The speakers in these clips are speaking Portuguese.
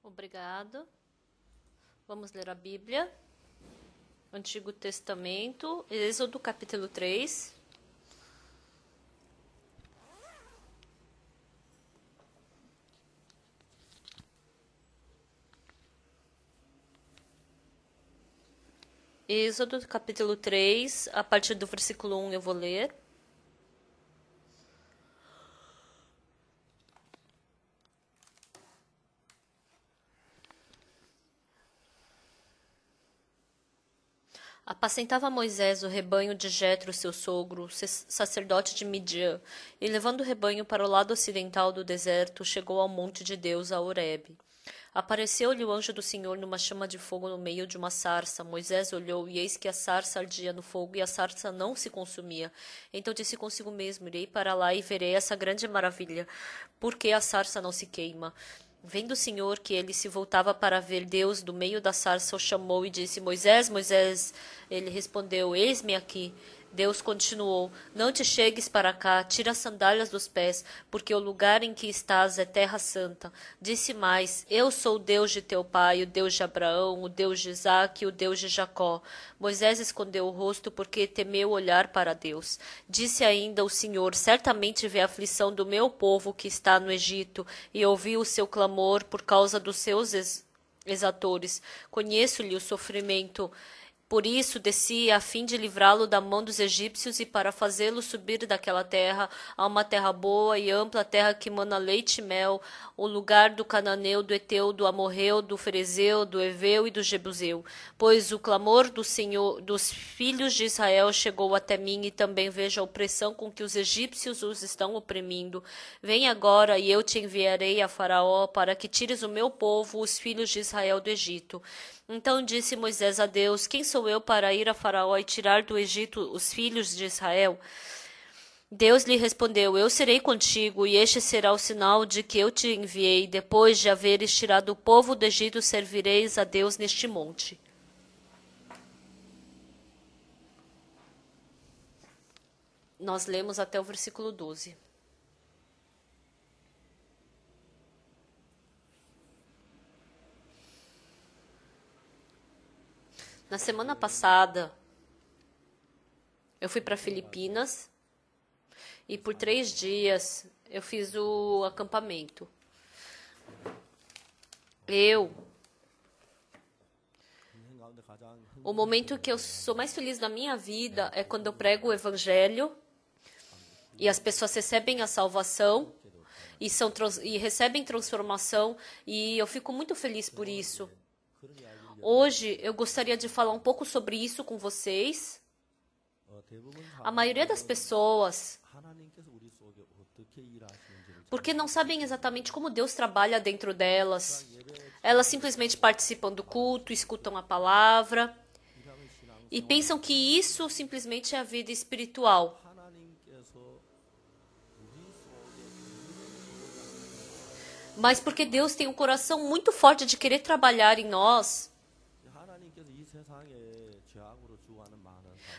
Obrigado. Vamos ler a Bíblia. Antigo Testamento, Êxodo capítulo 3. Êxodo capítulo 3, a partir do versículo 1 eu vou ler. Apacentava Moisés o rebanho de Jetro, seu sogro, sacerdote de Midian, e levando o rebanho para o lado ocidental do deserto, chegou ao monte de Deus, a Horebe. Apareceu-lhe o anjo do Senhor numa chama de fogo no meio de uma sarça. Moisés olhou, e eis que a sarça ardia no fogo, e a sarça não se consumia. Então disse consigo mesmo: irei para lá e verei essa grande maravilha, porque a sarça não se queima. Vendo o Senhor que ele se voltava para ver Deus, do meio da sarça o chamou e disse: Moisés, Moisés. Ele respondeu: eis-me aqui. Deus continuou: não te chegues para cá, tira as sandálias dos pés, porque o lugar em que estás é terra santa. Disse mais: eu sou o Deus de teu pai, o Deus de Abraão, o Deus de Isaque e o Deus de Jacó. Moisés escondeu o rosto porque temeu olhar para Deus. Disse ainda o Senhor: certamente vê a aflição do meu povo que está no Egito, e ouvi o seu clamor por causa dos seus exatores. Conheço-lhe o sofrimento. Por isso desci a fim de livrá-lo da mão dos egípcios e para fazê-lo subir daquela terra a uma terra boa e ampla, terra que mana leite e mel, o lugar do cananeu, do eteu, do amorreu, do ferezeu, do heveu e do jebuseu. Pois o clamor do Senhor, dos filhos de Israel chegou até mim, e também vejo a opressão com que os egípcios os estão oprimindo. Vem agora e eu te enviarei a Faraó para que tires o meu povo, os filhos de Israel, do Egito. Então disse Moisés a Deus: quem sou eu para ir a Faraó e tirar do Egito os filhos de Israel? Deus lhe respondeu: eu serei contigo, e este será o sinal de que eu te enviei. Depois de haveres tirado o povo do Egito, servireis a Deus neste monte. Nós lemos até o versículo 12. Na semana passada, eu fui para Filipinas e por 3 dias eu fiz o acampamento. O momento que eu sou mais feliz na minha vida é quando eu prego o Evangelho e as pessoas recebem a salvação e recebem transformação, e eu fico muito feliz por isso. Hoje eu gostaria de falar um pouco sobre isso com vocês. A maioria das pessoas, porque não sabem exatamente como Deus trabalha dentro delas, elas simplesmente participam do culto, escutam a palavra e pensam que isso simplesmente é a vida espiritual. Mas porque Deus tem um coração muito forte de querer trabalhar em nós,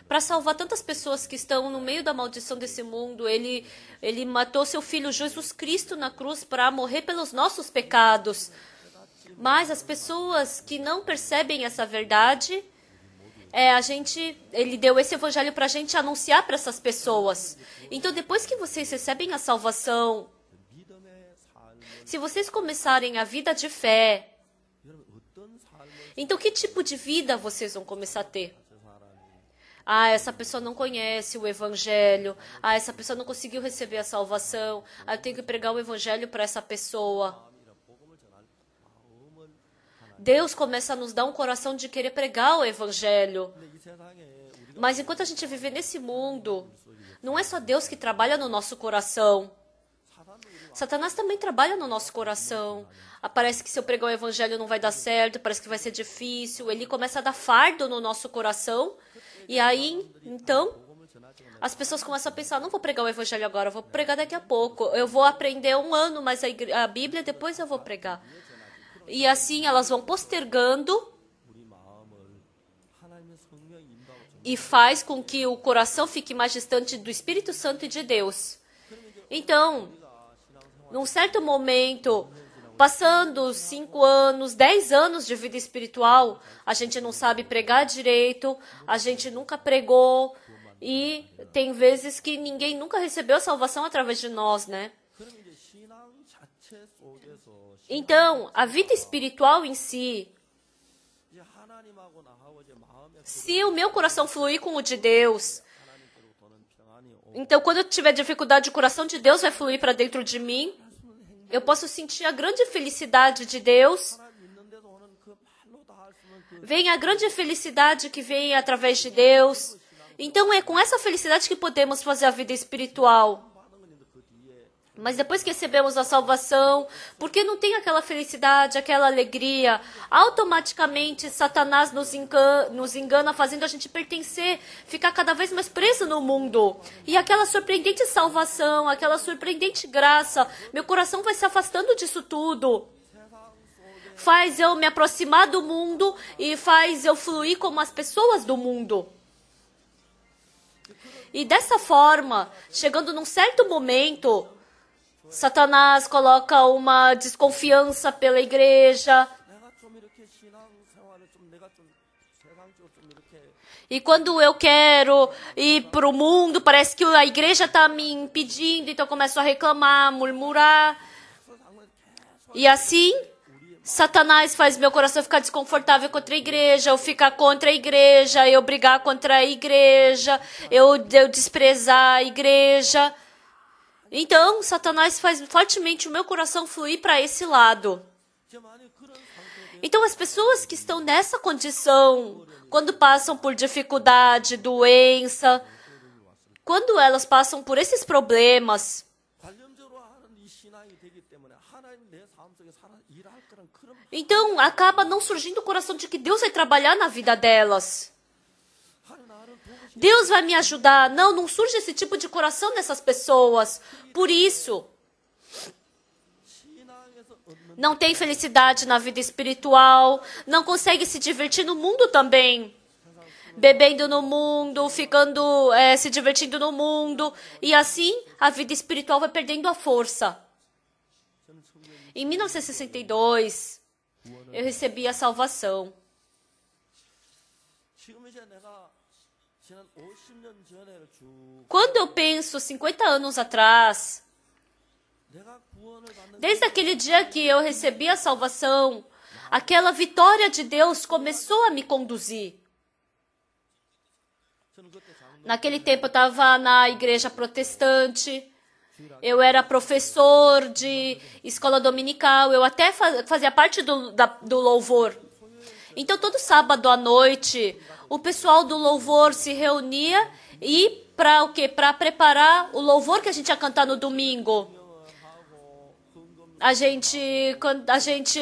para salvar tantas pessoas que estão no meio da maldição desse mundo. Ele matou seu filho Jesus Cristo na cruz para morrer pelos nossos pecados. Mas as pessoas que não percebem essa verdade, ele deu esse evangelho para a gente anunciar para essas pessoas. Então, depois que vocês recebem a salvação, se vocês começarem a vida de fé, então que tipo de vida vocês vão começar a ter? Essa pessoa não conhece o Evangelho. Essa pessoa não conseguiu receber a salvação. Eu tenho que pregar o Evangelho para essa pessoa. Deus começa a nos dar um coração de querer pregar o Evangelho. Mas enquanto a gente vive nesse mundo, não é só Deus que trabalha no nosso coração. Satanás também trabalha no nosso coração. Parece que se eu pregar o Evangelho não vai dar certo, parece que vai ser difícil. Ele começa a dar fardo no nosso coração. E aí, então, as pessoas começam a pensar: não vou pregar o Evangelho agora, eu vou pregar daqui a pouco. Eu vou aprender 1 ano, mas a Bíblia depois eu vou pregar. E assim elas vão postergando e faz com que o coração fique mais distante do Espírito Santo e de Deus. Então, num certo momento, Passando 5 anos, 10 anos de vida espiritual, a gente não sabe pregar direito, a gente nunca pregou e tem vezes que ninguém nunca recebeu a salvação através de nós, né? Então, a vida espiritual em si, se o meu coração fluir com o de Deus, então quando eu tiver dificuldade, o coração de Deus vai fluir para dentro de mim. Eu posso sentir a grande felicidade de Deus. Vem a grande felicidade que vem através de Deus. Então é com essa felicidade que podemos fazer a vida espiritual. Mas depois que recebemos a salvação, porque não tem aquela felicidade, aquela alegria, automaticamente Satanás nos engana, fazendo a gente pertencer, ficar cada vez mais preso no mundo. E aquela surpreendente salvação, aquela surpreendente graça, meu coração vai se afastando disso tudo. Faz eu me aproximar do mundo e faz eu fluir como as pessoas do mundo. E dessa forma, chegando num certo momento, Satanás coloca uma desconfiança pela igreja. E quando eu quero ir para o mundo, parece que a igreja está me impedindo, então eu começo a reclamar, murmurar. E assim, Satanás faz meu coração ficar desconfortável contra a igreja, eu ficar contra a igreja, eu brigar contra a igreja, eu desprezar a igreja. Então, Satanás faz fortemente o meu coração fluir para esse lado. Então, as pessoas que estão nessa condição, quando passam por dificuldade, doença, quando elas passam por esses problemas, então acaba não surgindo o coração de que Deus vai trabalhar na vida delas. Deus vai me ajudar. Não surge esse tipo de coração nessas pessoas. Por isso, não tem felicidade na vida espiritual, não consegue se divertir no mundo também. Bebendo no mundo, se divertindo no mundo. E assim, a vida espiritual vai perdendo a força. Em 1962, eu recebi a salvação. Quando eu penso 50 anos atrás, desde aquele dia que eu recebi a salvação, aquela vitória de Deus começou a me conduzir. Naquele tempo eu estava na igreja protestante, eu era professor de escola dominical, eu até fazia parte do louvor. Então todo sábado à noite, o pessoal do louvor se reunia e para o quê? Para preparar o louvor que a gente ia cantar no domingo. A gente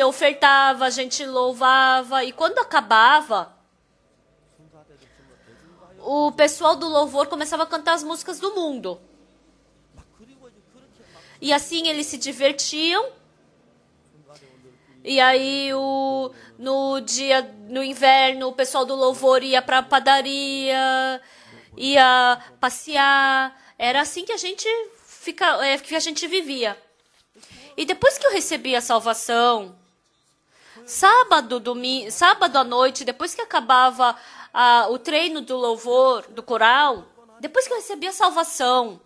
ofertava, a gente louvava e quando acabava, o pessoal do louvor começava a cantar as músicas do mundo. E assim eles se divertiam. E aí no inverno o pessoal do louvor ia para a padaria, ia passear. Era assim que a gente vivia. E depois que eu recebi a salvação, sábado à noite, depois que acabava o treino do louvor, do coral, depois que eu recebi a salvação,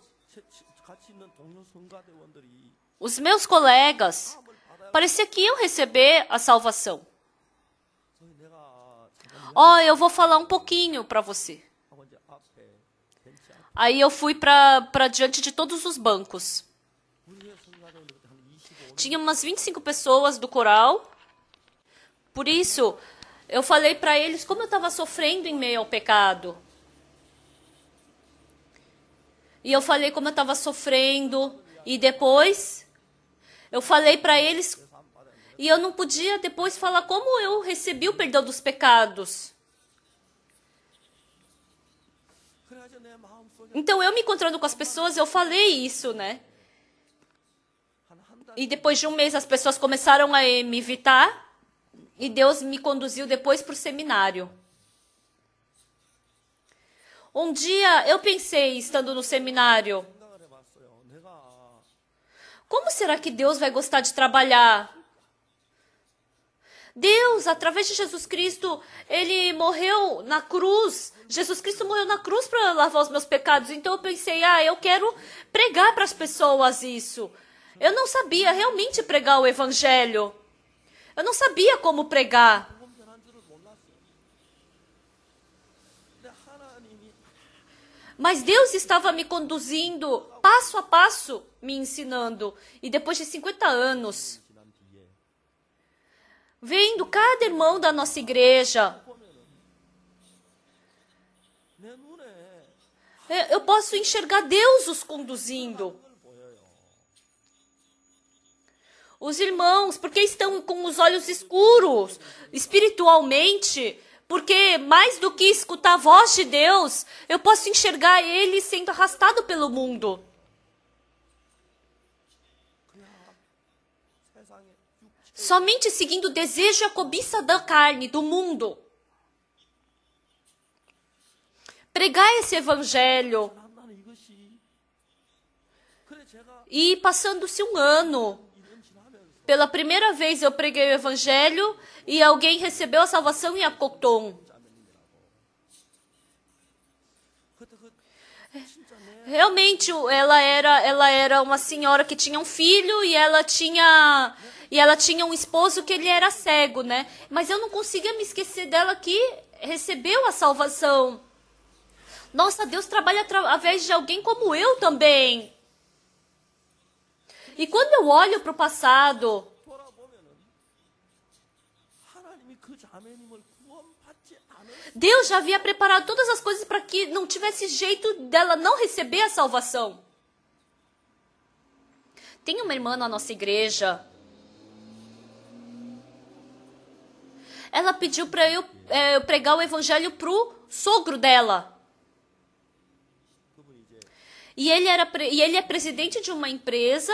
os meus colegas parecia que iam receber a salvação. Eu vou falar um pouquinho para você. Aí eu fui para diante de todos os bancos. Tinha umas 25 pessoas do coral. Por isso, eu falei para eles como eu estava sofrendo em meio ao pecado. E eu falei como eu estava sofrendo. E depois, eu falei para eles. E eu não podia depois falar como eu recebi o perdão dos pecados. Então, eu me encontrando com as pessoas, eu falei isso, né? E depois de um mês, as pessoas começaram a me evitar. E Deus me conduziu depois para o seminário. Um dia, eu pensei, estando no seminário, como será que Deus vai gostar de trabalhar Deus, através de Jesus Cristo, Ele morreu na cruz. Jesus Cristo morreu na cruz para lavar os meus pecados. Então eu pensei, eu quero pregar para as pessoas isso. Eu não sabia realmente pregar o Evangelho. Eu não sabia como pregar. Mas Deus estava me conduzindo, passo a passo, me ensinando. E depois de 50 anos, vendo cada irmão da nossa igreja, eu posso enxergar Deus os conduzindo. Os irmãos, porque estão com os olhos escuros, espiritualmente, porque mais do que escutar a voz de Deus, eu posso enxergar ele sendo arrastado pelo mundo. Somente seguindo o desejo e a cobiça da carne, do mundo. Pregar esse evangelho. E passando-se um ano, pela primeira vez eu preguei o evangelho e alguém recebeu a salvação em Akoton. Realmente, ela era uma senhora que tinha um filho e ela tinha um esposo que ele era cego, né? Mas eu não conseguia me esquecer dela que recebeu a salvação. Nossa, Deus trabalha através de alguém como eu também. E quando eu olho para o passado, Deus já havia preparado todas as coisas para que não tivesse jeito dela não receber a salvação. Tem uma irmã na nossa igreja. Ela pediu para eu pregar o evangelho pro sogro dela. E ele é presidente de uma empresa.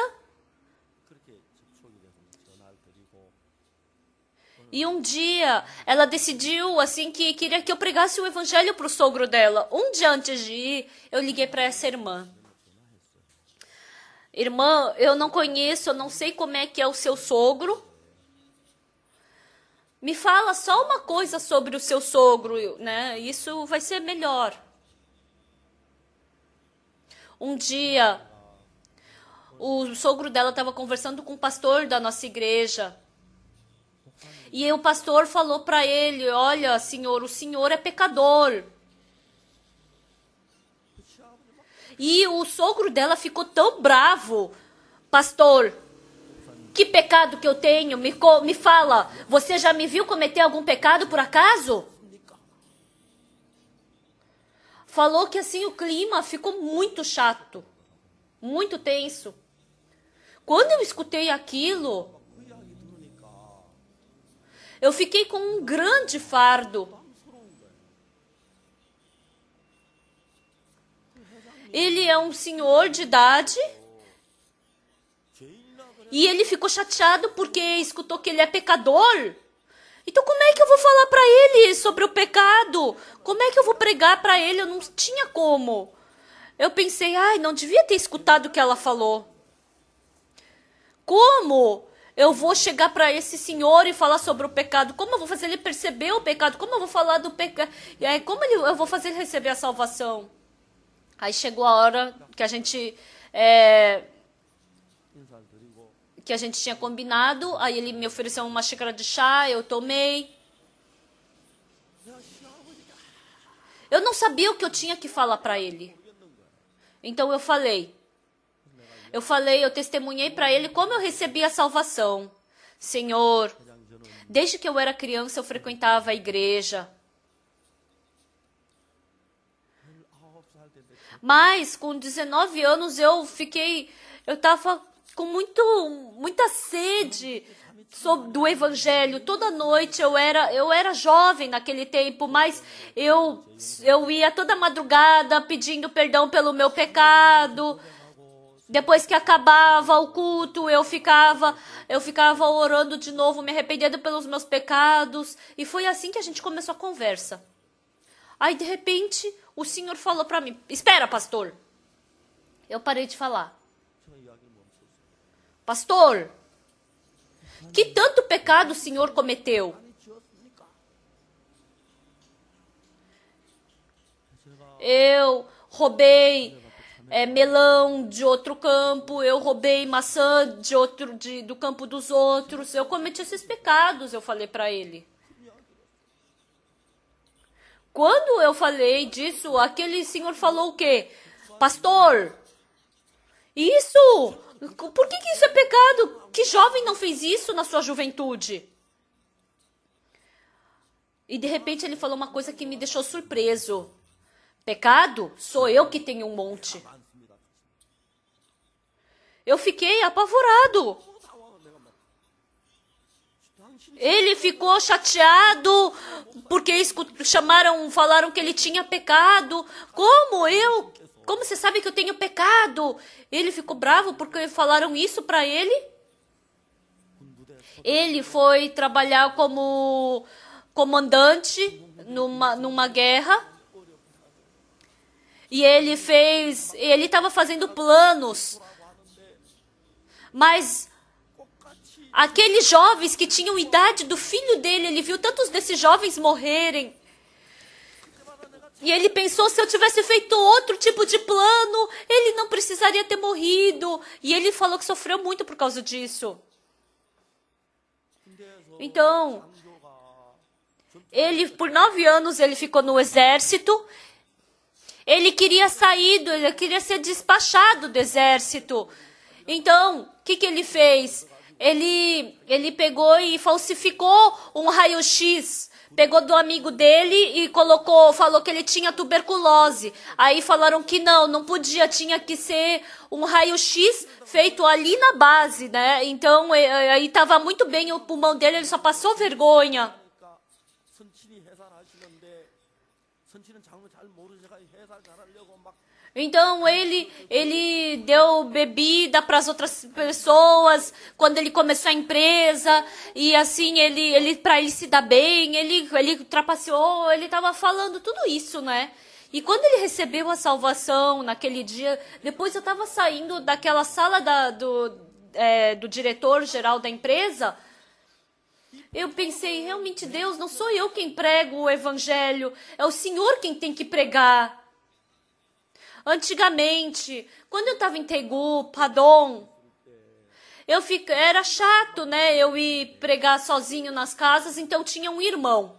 E um dia ela decidiu assim que queria que eu pregasse o evangelho para o sogro dela. Um dia antes de ir, eu liguei para essa irmã. Irmã, eu não conheço, eu não sei como é que é o seu sogro. Me fala só uma coisa sobre o seu sogro, né? Isso vai ser melhor. Um dia, o sogro dela estava conversando com o pastor da nossa igreja. E o pastor falou para ele, olha, senhor, o senhor é pecador. E o sogro dela ficou tão bravo. Pastor, que pecado que eu tenho? Me fala, você já me viu cometer algum pecado por acaso? Falou que assim o clima ficou muito chato, muito tenso. Quando eu escutei aquilo, eu fiquei com um grande fardo. Ele é um senhor de idade e ele ficou chateado porque escutou que ele é pecador. Então como é que eu vou falar para ele sobre o pecado? Como é que eu vou pregar para ele? Eu não tinha como. Eu pensei, não devia ter escutado o que ela falou. Como eu vou chegar para esse senhor e falar sobre o pecado? Como eu vou fazer ele perceber o pecado? Como eu vou falar do pecado? Como eu vou fazer ele receber a salvação? Aí chegou a hora que a gente tinha combinado. Aí ele me ofereceu uma xícara de chá, eu tomei. Eu não sabia o que eu tinha que falar para ele. Então eu testemunhei para ele como eu recebi a salvação. Senhor, desde que eu era criança eu frequentava a igreja. Mas com 19 anos eu estava com muita sede do evangelho. Toda noite eu era jovem naquele tempo, mas eu ia toda madrugada pedindo perdão pelo meu pecado. Depois que acabava o culto, eu ficava orando de novo, me arrependendo pelos meus pecados. E foi assim que a gente começou a conversa. Aí, de repente, o senhor falou para mim, espera, pastor. Eu parei de falar. Pastor, que tanto pecado o senhor cometeu? Eu roubei melão de outro campo, eu roubei maçã do campo dos outros, eu cometi esses pecados, eu falei para ele. Quando eu falei disso, aquele senhor falou o quê? Pastor, isso, por que isso é pecado? Que jovem não fez isso na sua juventude? E de repente ele falou uma coisa que me deixou surpreso. Pecado? Sou eu que tenho um monte. Eu fiquei apavorado. Ele ficou chateado porque falaram que ele tinha pecado. Como você sabe que eu tenho pecado? Ele ficou bravo porque falaram isso para ele. Ele foi trabalhar como comandante numa guerra. E ele estava fazendo planos. Mas aqueles jovens que tinham idade do filho dele, ele viu tantos desses jovens morrerem. E ele pensou, se eu tivesse feito outro tipo de plano, ele não precisaria ter morrido. E ele falou que sofreu muito por causa disso. Então, por 9 anos ele ficou no exército. Ele queria ele queria ser despachado do exército. Então, o que ele fez? Ele pegou e falsificou um raio-x. Pegou do amigo dele e falou que ele tinha tuberculose. Aí falaram que não podia, tinha que ser um raio-x feito ali na base, né? Então, aí estava muito bem o pulmão dele, ele só passou vergonha. Então ele deu bebida para as outras pessoas quando ele começou a empresa e assim para ele se dar bem, ele trapaceou, ele estava falando tudo isso, né? E quando ele recebeu a salvação naquele dia, depois eu estava saindo daquela sala do diretor-geral da empresa, eu pensei, realmente Deus, não sou eu quem prego o evangelho, é o Senhor quem tem que pregar. Antigamente, quando eu estava em Taegu, Padon, era chato, né? Eu ir pregar sozinho nas casas, então tinha um irmão.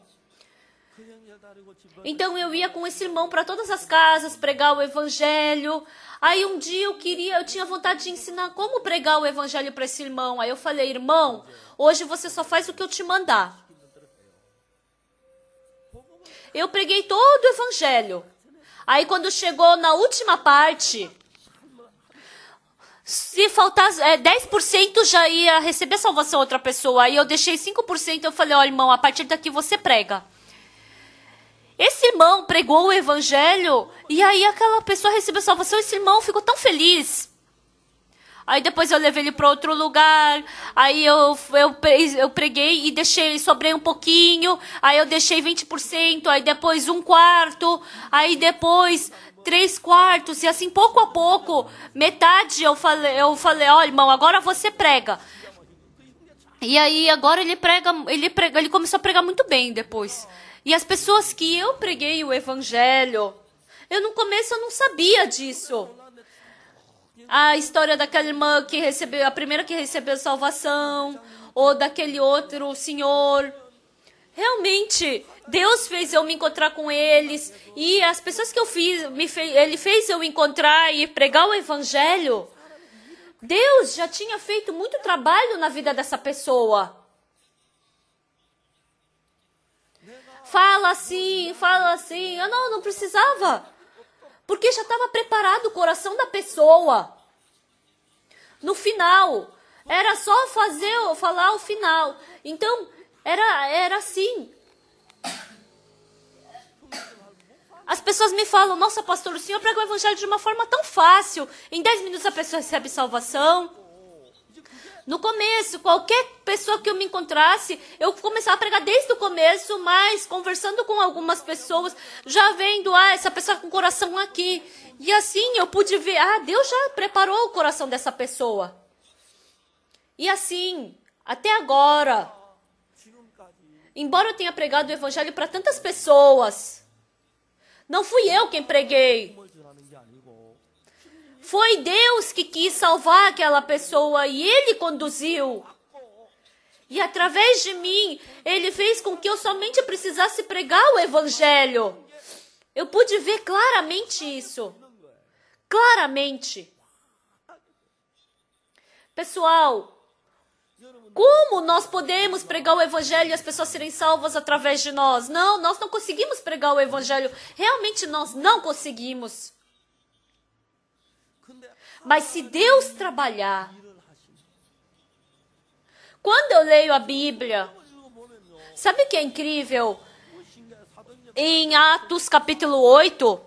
Então eu ia com esse irmão para todas as casas, pregar o evangelho. Aí um dia eu tinha vontade de ensinar como pregar o evangelho para esse irmão. Aí eu falei, irmão, hoje você só faz o que eu te mandar. Eu preguei todo o evangelho. Aí quando chegou na última parte, se faltar 10% já ia receber salvação outra pessoa. Aí eu deixei 5%, eu falei, ó irmão, a partir daqui você prega. Esse irmão pregou o evangelho e aí aquela pessoa recebeu salvação. Esse irmão ficou tão feliz. Aí depois eu levei ele para outro lugar. Aí eu preguei e sobrei um pouquinho. Aí eu deixei 20%. Aí depois 1/4. Aí depois 3/4. E assim, pouco a pouco, metade eu falei, ó irmão, agora você prega. E aí agora ele começou a pregar muito bem depois. E as pessoas que eu preguei o evangelho, no começo eu não sabia disso. A história daquela irmã a primeira que recebeu salvação, ou daquele outro senhor. Realmente, Deus fez eu me encontrar com eles, e as pessoas que Ele fez eu encontrar e pregar o evangelho. Deus já tinha feito muito trabalho na vida dessa pessoa. Fala assim. Eu não precisava. Porque já estava preparado o coração da pessoa. No final, era só falar o final. Então, era assim. As pessoas me falam, nossa pastor, o senhor prega o evangelho de uma forma tão fácil. Em 10 minutos a pessoa recebe salvação. No começo, qualquer pessoa que eu me encontrasse, eu começava a pregar desde o começo, mas conversando com algumas pessoas, já vendo, essa pessoa com o coração aqui. E assim eu pude ver, Deus já preparou o coração dessa pessoa. E assim, até agora, embora eu tenha pregado o evangelho para tantas pessoas, não fui eu quem preguei. Foi Deus que quis salvar aquela pessoa e Ele conduziu. E através de mim, Ele fez com que eu somente precisasse pregar o evangelho. Eu pude ver claramente isso. Claramente. Pessoal, como nós podemos pregar o evangelho e as pessoas serem salvas através de nós? Não, nós não conseguimos pregar o evangelho. Realmente nós não conseguimos. Mas se Deus trabalhar, quando eu leio a Bíblia, sabe o que é incrível? Em Atos capítulo 8,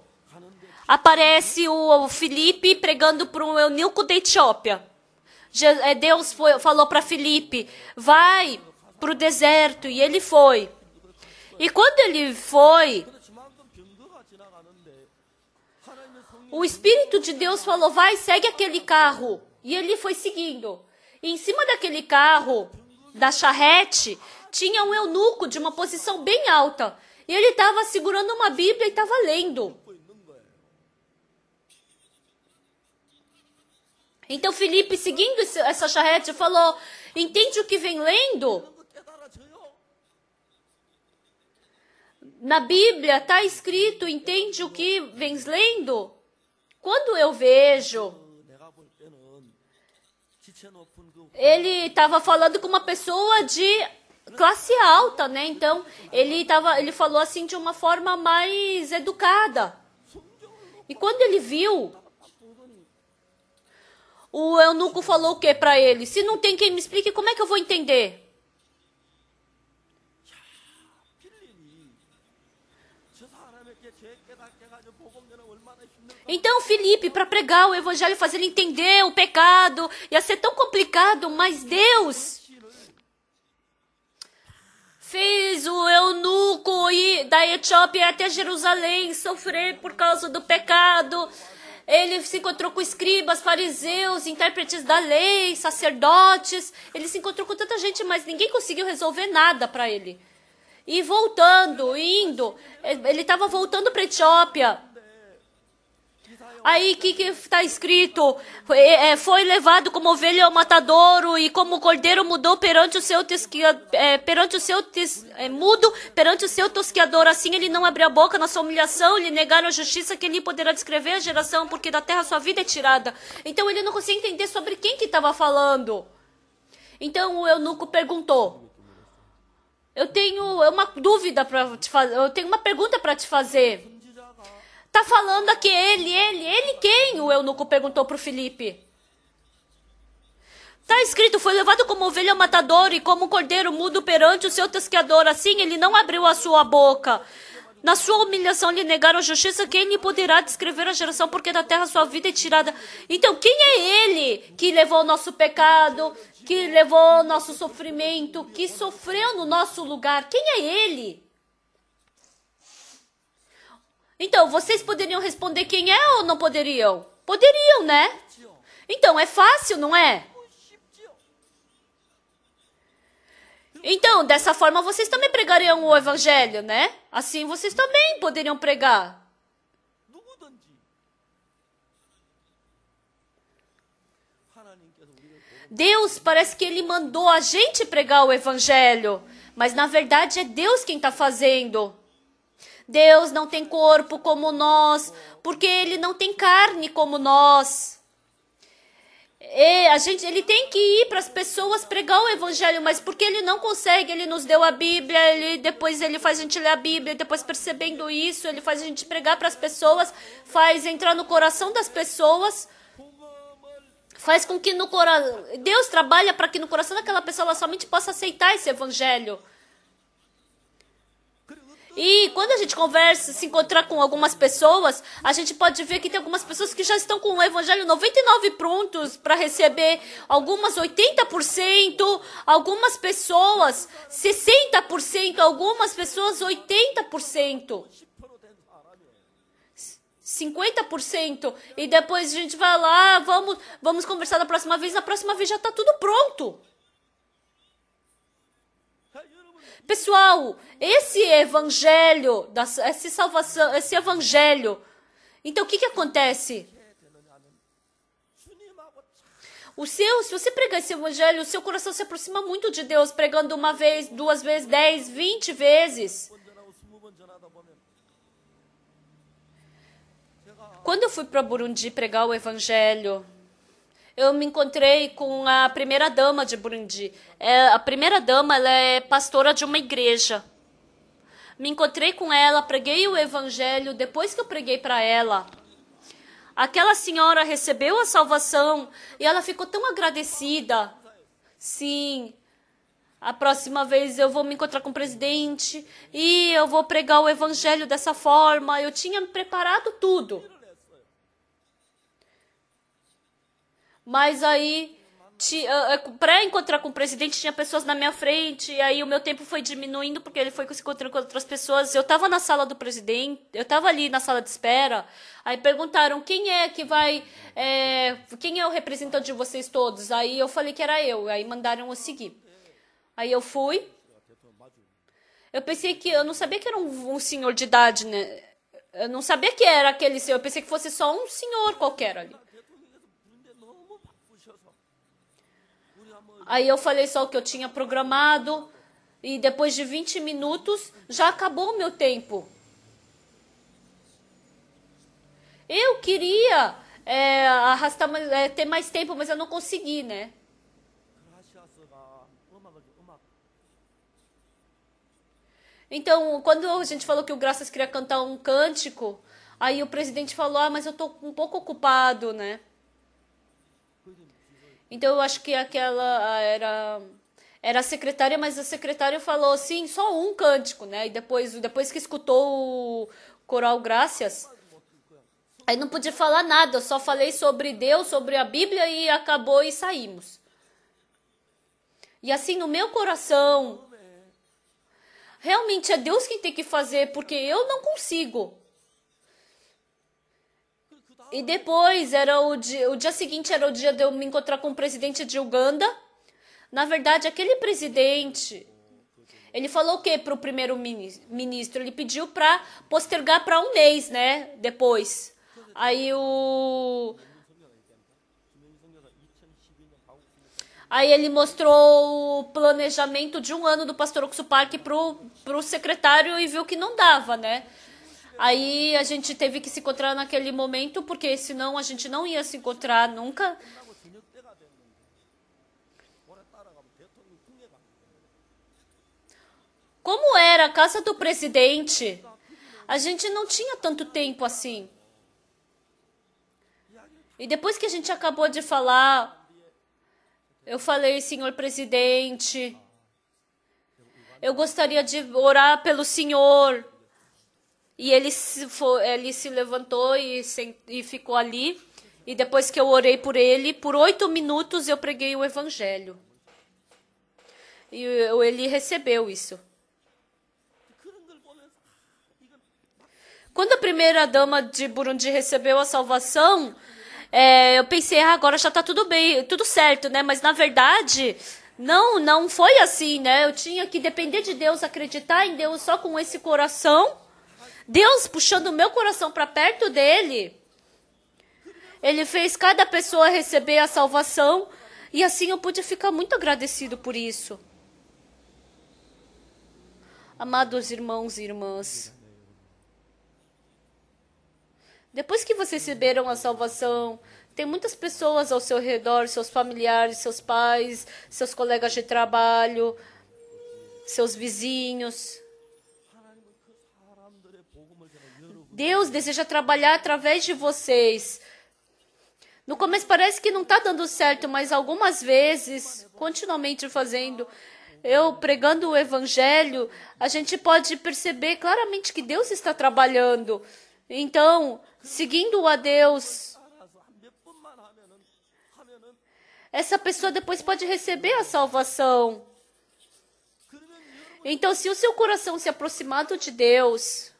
aparece o Filipe pregando para um eunuco da Etiópia. Deus falou para Filipe, vai para o deserto, e ele foi. E quando ele foi, o Espírito de Deus falou, vai, segue aquele carro. E ele foi seguindo. E em cima daquele carro, da charrete, tinha um eunuco de uma posição bem alta. E ele estava segurando uma Bíblia e estava lendo. Então Filipe, seguindo essa charrete, falou, entende o que vem lendo? Na Bíblia está escrito, entende o que vens lendo? Quando eu vejo, ele estava falando com uma pessoa de classe alta, né? Então, ele falou assim de uma forma mais educada. E quando ele viu, o eunuco falou o que para ele? Se não tem quem me explique, como é que eu vou entender? Então, Filipe, para pregar o evangelho, fazer ele entender o pecado, ia ser tão complicado, mas Deus fez o eunuco ir da Etiópia até Jerusalém sofrer por causa do pecado. Ele se encontrou com escribas, fariseus, intérpretes da lei, sacerdotes. Ele se encontrou com tanta gente, mas ninguém conseguiu resolver nada para ele. E voltando, indo, ele estava voltando para a Etiópia. Aí, o que está escrito? Foi levado como ovelha ao matadouro e como cordeiro mudou perante o seu tosqueador. Assim ele não abriu a boca na sua humilhação, lhe negaram a justiça que ele poderá descrever a geração, porque da terra sua vida é tirada. Então ele não conseguia entender sobre quem que estava falando. Então o eunuco perguntou, eu tenho uma dúvida para te fazer, eu tenho uma pergunta para te fazer. Tá falando aqui ele quem? O eunuco perguntou para o Filipe. Tá escrito, foi levado como ovelha ao matador e como cordeiro mudo perante o seu tosqueador. Assim ele não abriu a sua boca. Na sua humilhação lhe negaram justiça, quem lhe poderá descrever a geração, porque da terra sua vida é tirada. Então quem é ele que levou o nosso pecado, que levou o nosso sofrimento, que sofreu no nosso lugar? Quem é ele? Então, vocês poderiam responder quem é ou não poderiam? Poderiam, né? Então, é fácil, não é? Então, dessa forma, vocês também pregariam o evangelho, né? Assim, vocês também poderiam pregar. Deus, parece que Ele mandou a gente pregar o evangelho, mas na verdade é Deus quem está fazendo. Deus não tem corpo como nós, porque Ele não tem carne como nós. Ele tem que ir para as pessoas pregar o evangelho, mas porque Ele não consegue, Ele nos deu a Bíblia, depois Ele faz a gente ler a Bíblia, depois percebendo isso, Ele faz a gente pregar para as pessoas, faz entrar no coração das pessoas, faz com que Deus trabalha para que no coração daquela pessoa ela somente possa aceitar esse evangelho. E quando a gente conversa, se encontrar com algumas pessoas, a gente pode ver que tem algumas pessoas que já estão com o evangelho 99 prontos para receber, algumas 80%, algumas pessoas 60%, algumas pessoas 80%. 50%. E depois a gente vai lá, vamos conversar da próxima vez, na próxima vez já está tudo pronto. Pessoal, esse evangelho, essa salvação, esse evangelho, então o que acontece? Se você pregar esse evangelho, o seu coração se aproxima muito de Deus, pregando uma vez, 2 vezes, 10, 20 vezes. Quando eu fui para Burundi pregar o evangelho, eu me encontrei com a primeira dama de Burundi. A primeira dama, ela é pastora de uma igreja. Me encontrei com ela, preguei o evangelho. Depois que eu preguei para ela, aquela senhora recebeu a salvação e ela ficou tão agradecida. Sim, a próxima vez eu vou me encontrar com o presidente e eu vou pregar o evangelho dessa forma. Eu tinha preparado tudo. Mas aí, para encontrar com o presidente, tinha pessoas na minha frente, e aí o meu tempo foi diminuindo, porque ele foi se encontrando com outras pessoas. Eu estava na sala do presidente, eu estava ali na sala de espera, aí perguntaram quem é que vai, quem é o representante de vocês todos? Aí eu falei que era eu, aí mandaram eu seguir. Aí eu fui, eu pensei que, eu não sabia que era um senhor de idade, né? Eu não sabia que era aquele senhor, eu pensei que fosse só um senhor qualquer ali. Aí eu falei só o que eu tinha programado e depois de 20 minutos já acabou o meu tempo. Eu queria ter mais tempo, mas eu não consegui, né? Então, quando a gente falou que o Graças queria cantar um cântico, aí o presidente falou, mas eu tô um pouco ocupado, né? Então, eu acho que aquela era a secretária, mas a secretária falou, sim, só um cântico, né? E depois que escutou o coral Graças, aí não podia falar nada, eu só falei sobre Deus, sobre a Bíblia e acabou e saímos. E assim, no meu coração, realmente é Deus quem tem que fazer, porque eu não consigo. E depois, o dia seguinte era o dia de eu me encontrar com o presidente de Uganda. Na verdade, aquele presidente, ele falou o quê para o primeiro-ministro? Ele pediu para postergar para um mês, né? Depois. Aí ele mostrou o planejamento de 1 ano do Pastor Oxuparque pro secretário e viu que não dava, né? Aí a gente teve que se encontrar naquele momento, porque senão a gente não ia se encontrar nunca. Como era a casa do presidente, a gente não tinha tanto tempo assim. E depois que a gente acabou de falar, eu falei, senhor presidente, eu gostaria de orar pelo senhor. E ele se levantou e ficou ali. E depois que eu orei por ele, por 8 minutos eu preguei o evangelho. E ele recebeu isso. Quando a primeira dama de Burundi recebeu a salvação, eu pensei, agora já está tudo bem, tudo certo, né? Mas na verdade, não foi assim, né? Eu tinha que depender de Deus, acreditar em Deus só com esse coração. Deus puxando o meu coração para perto dele. Ele fez cada pessoa receber a salvação. E assim eu pude ficar muito agradecido por isso. Amados irmãos e irmãs, depois que vocês receberam a salvação, tem muitas pessoas ao seu redor, seus familiares, seus pais, seus colegas de trabalho, seus vizinhos. Deus deseja trabalhar através de vocês. No começo parece que não está dando certo, mas algumas vezes, continuamente fazendo, eu pregando o evangelho, a gente pode perceber claramente que Deus está trabalhando. Então, seguindo a Deus, essa pessoa depois pode receber a salvação. Então, se o seu coração se aproximado de Deus,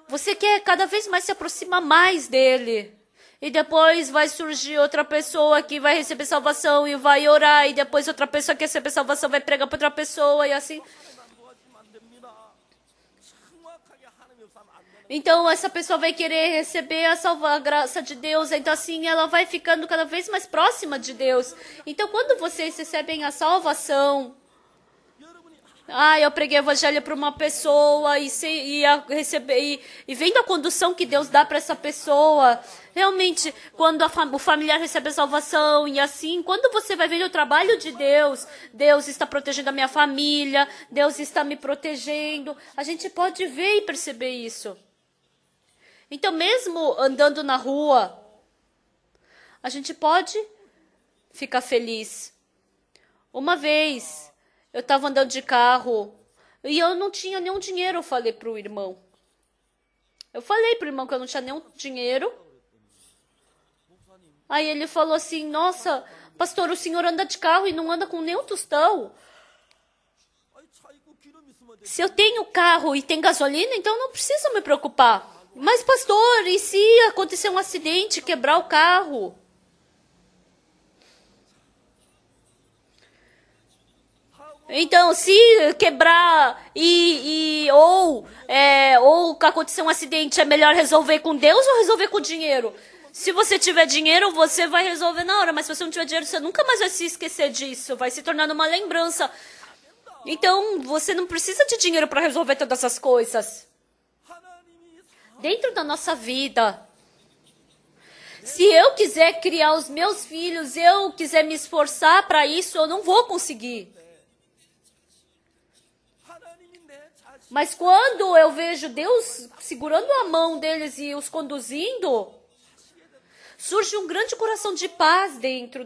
você quer cada vez mais se aproximar mais dele. E depois vai surgir outra pessoa que vai receber salvação e vai orar. E depois outra pessoa que receber salvação vai pregar para outra pessoa e assim. Então essa pessoa vai querer receber a graça de Deus. Então assim ela vai ficando cada vez mais próxima de Deus. Então quando vocês recebem a salvação... eu preguei o evangelho para uma pessoa e vendo a condução que Deus dá para essa pessoa, realmente, quando o familiar recebe a salvação e assim, quando você vai ver o trabalho de Deus, Deus está protegendo a minha família, Deus está me protegendo, a gente pode ver e perceber isso. Então, mesmo andando na rua, a gente pode ficar feliz. Uma vez... eu estava andando de carro e eu não tinha nenhum dinheiro, eu falei para o irmão. Eu falei para o irmão que eu não tinha nenhum dinheiro. Aí ele falou assim, nossa, pastor, o senhor anda de carro e não anda com nenhum tostão. Se eu tenho carro e tem gasolina, então não preciso me preocupar. Mas pastor, e se acontecer um acidente, quebrar o carro? Então, se quebrar ou acontecer um acidente, é melhor resolver com Deus ou resolver com dinheiro? Se você tiver dinheiro, você vai resolver na hora. Mas se você não tiver dinheiro, você nunca mais vai se esquecer disso. Vai se tornando uma lembrança. Então, você não precisa de dinheiro para resolver todas essas coisas. Dentro da nossa vida... se eu quiser criar os meus filhos, eu quiser me esforçar para isso, eu não vou conseguir. Mas quando eu vejo Deus segurando a mão deles e os conduzindo, surge um grande coração de paz dentro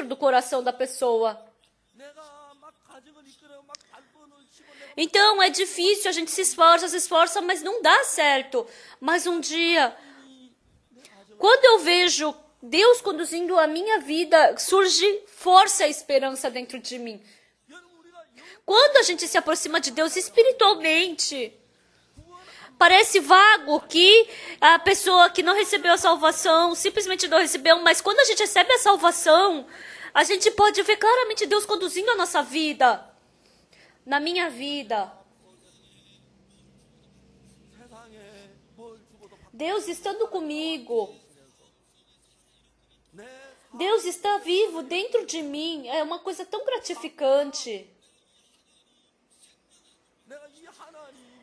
do coração da pessoa. Então é difícil, a gente se esforça, mas não dá certo. Mas um dia, quando eu vejo Deus conduzindo a minha vida, surge força e esperança dentro de mim. Quando a gente se aproxima de Deus espiritualmente, parece vago que a pessoa que não recebeu a salvação, simplesmente não recebeu, mas quando a gente recebe a salvação, a gente pode ver claramente Deus conduzindo a nossa vida, na minha vida. Deus estando comigo. Deus está vivo dentro de mim. É uma coisa tão gratificante.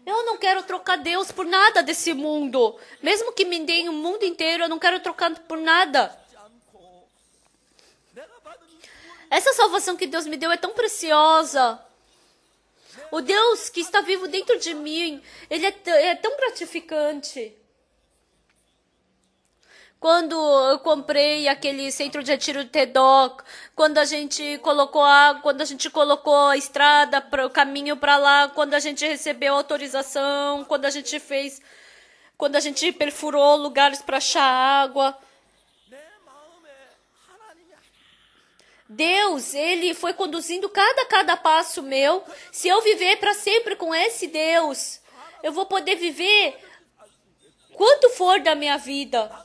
Eu não quero trocar Deus por nada desse mundo. Mesmo que me deem o mundo inteiro, eu não quero trocar por nada. Essa salvação que Deus me deu é tão preciosa. O Deus que está vivo dentro de mim, Ele é tão gratificante. Quando eu comprei aquele centro de retiro de Tedok, quando a gente colocou água, quando a gente colocou a estrada, o caminho para lá, quando a gente recebeu autorização, quando a gente perfurou lugares para achar água. Deus, Ele foi conduzindo cada passo meu. Se eu viver para sempre com esse Deus, eu vou poder viver quanto for da minha vida.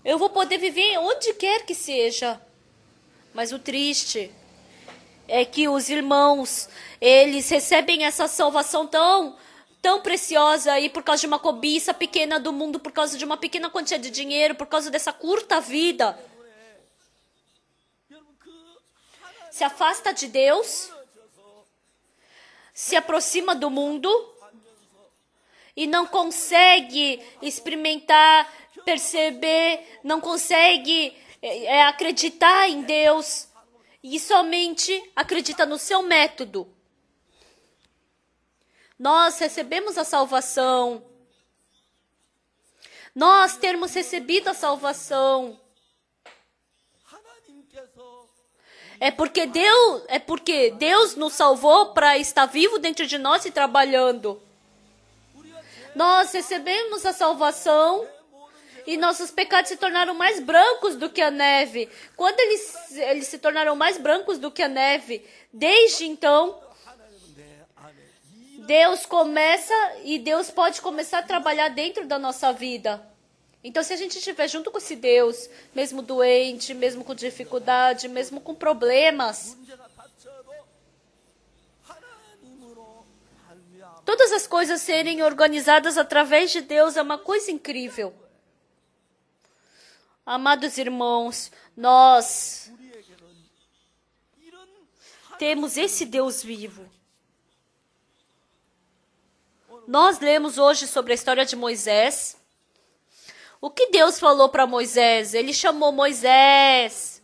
Eu vou poder viver onde quer que seja. Mas o triste é que os irmãos, eles recebem essa salvação tão preciosa aí por causa de uma cobiça pequena do mundo, por causa de uma pequena quantia de dinheiro, por causa dessa curta vida. Se afasta de Deus, se aproxima do mundo e não consegue experimentar, perceber, não consegue acreditar em Deus e somente acredita no seu método. Nós recebemos a salvação. Nós termos recebido a salvação. É porque Deus nos salvou para estar vivo dentro de nós e trabalhando. Nós recebemos a salvação e nossos pecados se tornaram mais brancos do que a neve. Quando eles se tornaram mais brancos do que a neve, desde então, Deus pode começar a trabalhar dentro da nossa vida. Então, se a gente estiver junto com esse Deus, mesmo doente, mesmo com dificuldade, mesmo com problemas, todas as coisas serem organizadas através de Deus é uma coisa incrível. Amados irmãos, nós temos esse Deus vivo. Nós lemos hoje sobre a história de Moisés. O que Deus falou para Moisés? Ele chamou Moisés.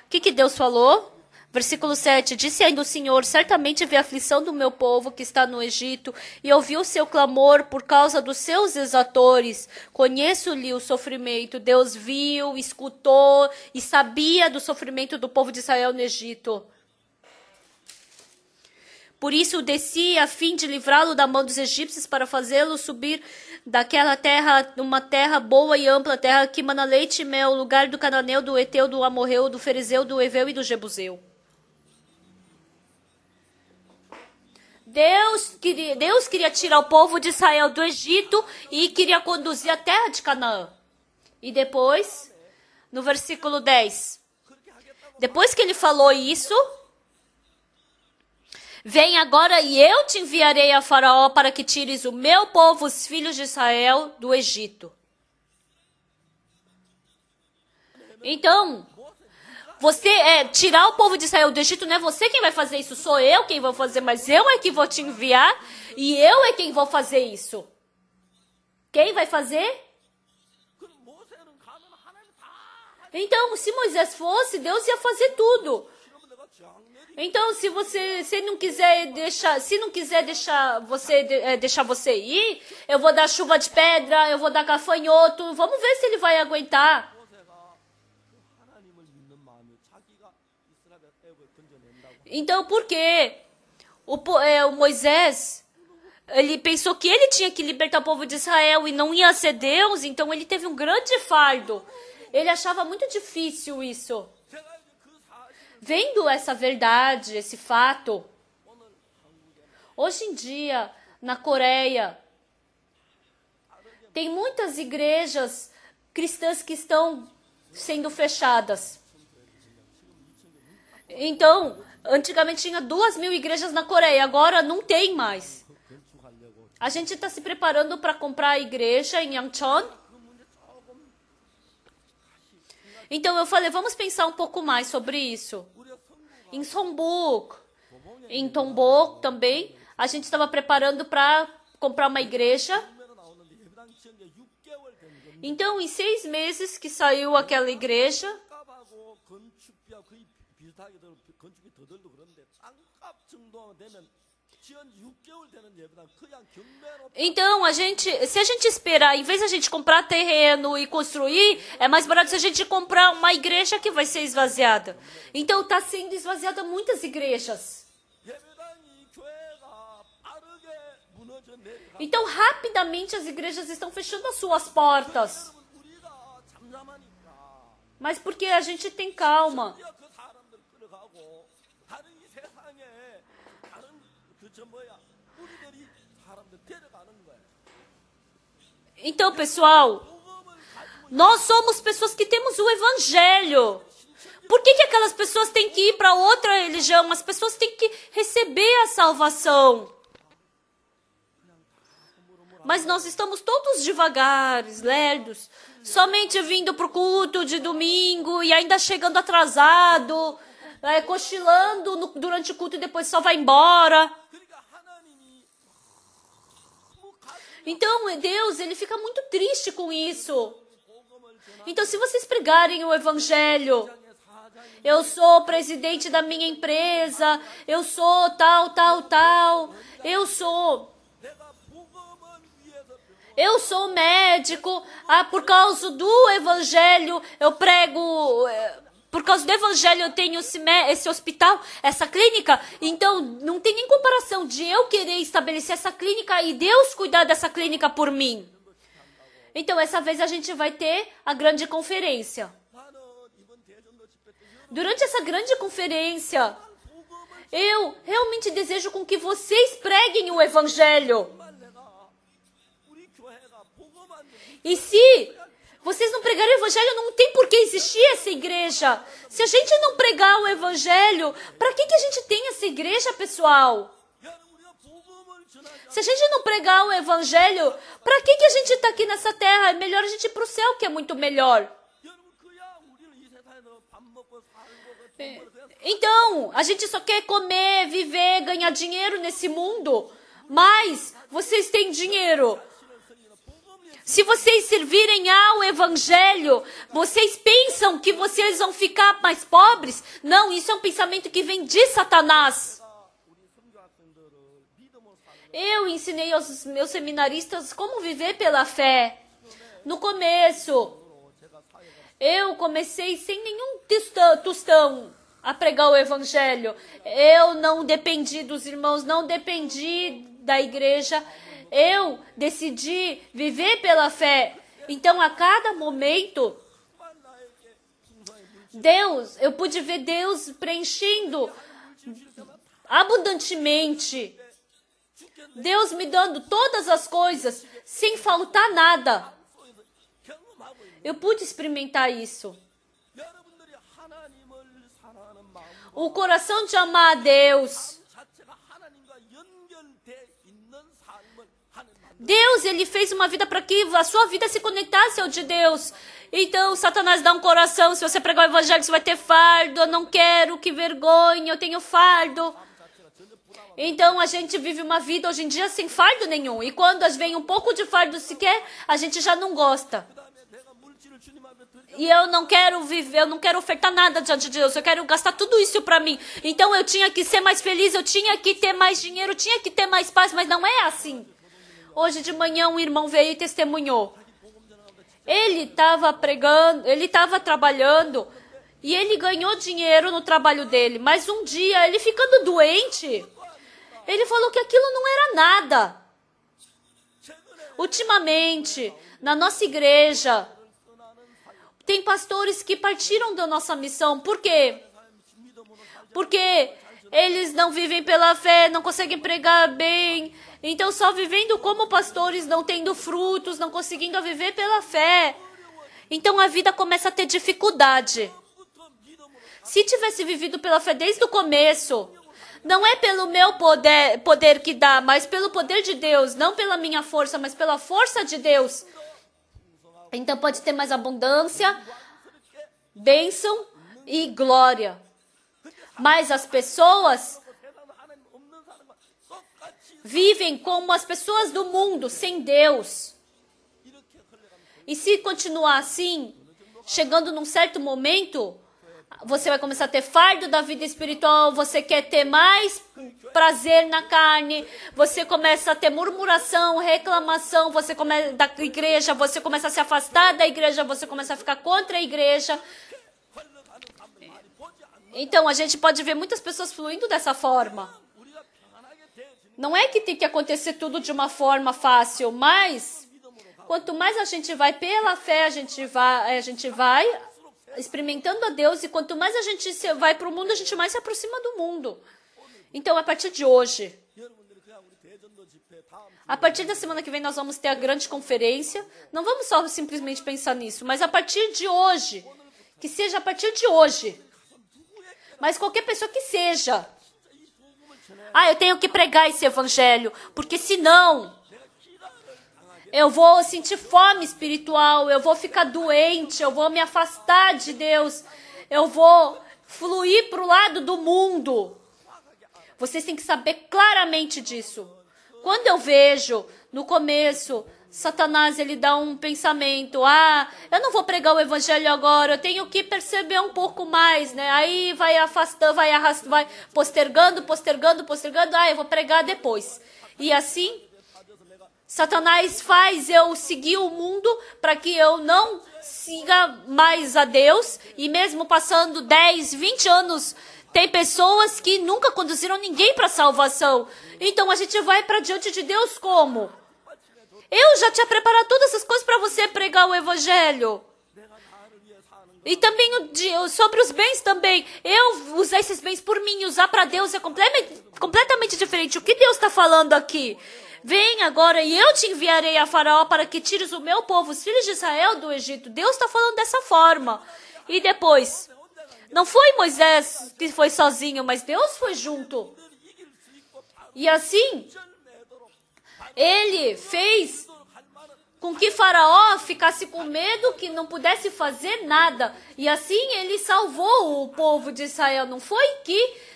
O que Deus falou? Versículo 7. Disse ainda o Senhor, certamente vê a aflição do meu povo que está no Egito e ouviu o seu clamor por causa dos seus exatores. Conheço-lhe o sofrimento. Deus viu, escutou e sabia do sofrimento do povo de Israel no Egito. Por isso desci a fim de livrá-lo da mão dos egípcios para fazê-lo subir daquela terra, uma terra boa e ampla, terra que mana leite e mel, lugar do cananeu, do eteu, do amorreu, do ferezeu, do eveu e do jebuseu. Deus queria tirar o povo de Israel do Egito e queria conduzir a terra de Canaã. E depois, no versículo 10, depois que ele falou isso, vem agora e eu te enviarei a Faraó para que tires o meu povo, os filhos de Israel, do Egito. Então, tirar o povo de Israel do Egito não é você quem vai fazer isso, sou eu quem vou fazer, mas eu é que vou te enviar e eu é quem vou fazer isso. Quem vai fazer? Então, se Moisés fosse, Deus ia fazer tudo. Então, se não quiser deixar você ir, eu vou dar chuva de pedra, eu vou dar gafanhoto, vamos ver se ele vai aguentar. Então, por quê? O Moisés, ele pensou que ele tinha que libertar o povo de Israel e não ia ser Deus, então ele teve um grande fardo. Ele achava muito difícil isso. Vendo essa verdade, esse fato, hoje em dia, na Coreia, tem muitas igrejas cristãs que estão sendo fechadas. Então, antigamente tinha 2.000 igrejas na Coreia, agora não tem mais. A gente está se preparando para comprar a igreja em Yangcheon. Então eu falei, vamos pensar um pouco mais sobre isso. Em Songbuk, em Tombok também, a gente estava preparando para comprar uma igreja. Então, em 6 meses que saiu aquela igreja, então, se a gente esperar, em vez de a gente comprar terreno e construir, é mais barato se a gente comprar uma igreja que vai ser esvaziada. Então, está sendo esvaziada muitas igrejas. Então, rapidamente as igrejas estão fechando as suas portas. Mas porque a gente tem calma. Então, pessoal, nós somos pessoas que temos o evangelho. Por que aquelas pessoas têm que ir para outra religião? As pessoas têm que receber a salvação. Mas nós estamos todos devagares, lerdos, somente vindo para o culto de domingo e ainda chegando atrasado, cochilando durante o culto e depois só vai embora. Então, Deus, ele fica muito triste com isso. Então, se vocês pregarem o evangelho, eu sou presidente da minha empresa, eu sou tal, eu sou médico, por causa do evangelho eu prego, por causa do evangelho eu tenho esse hospital, essa clínica. Então não tem nem comparação de eu querer estabelecer essa clínica e Deus cuidar dessa clínica por mim. Então essa vez a gente vai ter a grande conferência. Durante essa grande conferência, eu realmente desejo com que vocês preguem o evangelho. E se vocês não pregarem o evangelho, não tem por que existir essa igreja. Se a gente não pregar o evangelho, para que a gente tem essa igreja, pessoal? Se a gente não pregar o evangelho, para que a gente está aqui nessa terra? É melhor a gente ir para o céu, que é muito melhor. Então, a gente só quer comer, viver, ganhar dinheiro nesse mundo. Mas vocês têm dinheiro. Se vocês servirem ao evangelho, vocês pensam que vocês vão ficar mais pobres? Não, isso é um pensamento que vem de Satanás. Eu ensinei aos meus seminaristas como viver pela fé. No começo, eu comecei sem nenhum tostão a pregar o evangelho. Eu não dependi dos irmãos, não dependi da igreja. Eu decidi viver pela fé. Então, a cada momento, eu pude ver Deus preenchendo abundantemente. Deus me dando todas as coisas, sem faltar nada. Eu pude experimentar isso. O coração de amar a Deus. Deus, ele fez uma vida para que a sua vida se conectasse ao de Deus. Então, Satanás dá um coração. Se você pregar o evangelho, você vai ter fardo. Eu não quero, que vergonha, eu tenho fardo. Então, a gente vive uma vida hoje em dia sem fardo nenhum. E quando vem um pouco de fardo sequer, a gente já não gosta. E eu não quero viver, eu não quero ofertar nada diante de Deus. Eu quero gastar tudo isso para mim. Então, eu tinha que ser mais feliz, eu tinha que ter mais dinheiro, eu tinha que ter mais paz, mas não é assim. Hoje de manhã um irmão veio e testemunhou. Ele estava pregando, ele estava trabalhando e ele ganhou dinheiro no trabalho dele. Mas um dia, ele ficando doente, ele falou que aquilo não era nada. Ultimamente, na nossa igreja, tem pastores que partiram da nossa missão. Por quê? Porque eles não vivem pela fé, não conseguem pregar bem. Então, só vivendo como pastores, não tendo frutos, não conseguindo viver pela fé. Então, a vida começa a ter dificuldade. Se tivesse vivido pela fé desde o começo, não é pelo meu poder que dá, mas pelo poder de Deus. Não pela minha força, mas pela força de Deus. Então, pode ter mais abundância, bênção e glória. Mas as pessoas vivem como as pessoas do mundo, sem Deus. E se continuar assim, chegando num certo momento, você vai começar a ter fardo da vida espiritual, você quer ter mais prazer na carne, você começa a ter murmuração, reclamação, você começa da igreja, você começa a se afastar da igreja, você começa a ficar contra a igreja. Então, a gente pode ver muitas pessoas fluindo dessa forma. Não é que tem que acontecer tudo de uma forma fácil, mas quanto mais a gente vai pela fé, a gente vai experimentando a Deus, e quanto mais a gente vai para o mundo, a gente mais se aproxima do mundo. Então, a partir de hoje, a partir da semana que vem, nós vamos ter a grande conferência. Não vamos só simplesmente pensar nisso, mas a partir de hoje, que seja a partir de hoje, mas qualquer pessoa que seja, eu tenho que pregar esse evangelho, porque senão eu vou sentir fome espiritual, eu vou ficar doente, eu vou me afastar de Deus, eu vou fluir para o lado do mundo. Vocês têm que saber claramente disso. Quando eu vejo, no começo, Satanás, ele dá um pensamento, eu não vou pregar o evangelho agora, eu tenho que perceber um pouco mais, né? Aí vai afastando, vai postergando, eu vou pregar depois. E assim, Satanás faz eu seguir o mundo para que eu não siga mais a Deus, e mesmo passando 10, 20 anos, tem pessoas que nunca conduziram ninguém para a salvação. Então a gente vai para diante de Deus como? Eu já tinha preparado todas essas coisas para você pregar o evangelho. E também sobre os bens também. Eu usar esses bens por mim, usar para Deus é completamente diferente. O que Deus está falando aqui? Vem agora e eu te enviarei a Faraó para que tires o meu povo, os filhos de Israel, do Egito. Deus está falando dessa forma. E depois, não foi Moisés que foi sozinho, mas Deus foi junto. E assim, ele fez com que Faraó ficasse com medo, que não pudesse fazer nada. E assim ele salvou o povo de Israel. Não foi que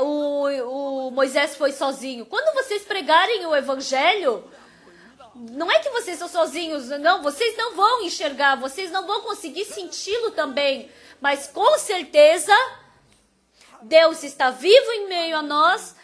o Moisés foi sozinho. Quando vocês pregarem o evangelho, não é que vocês estão sozinhos, não. Vocês não vão enxergar, vocês não vão conseguir senti-lo também. Mas com certeza, Deus está vivo em meio a nós.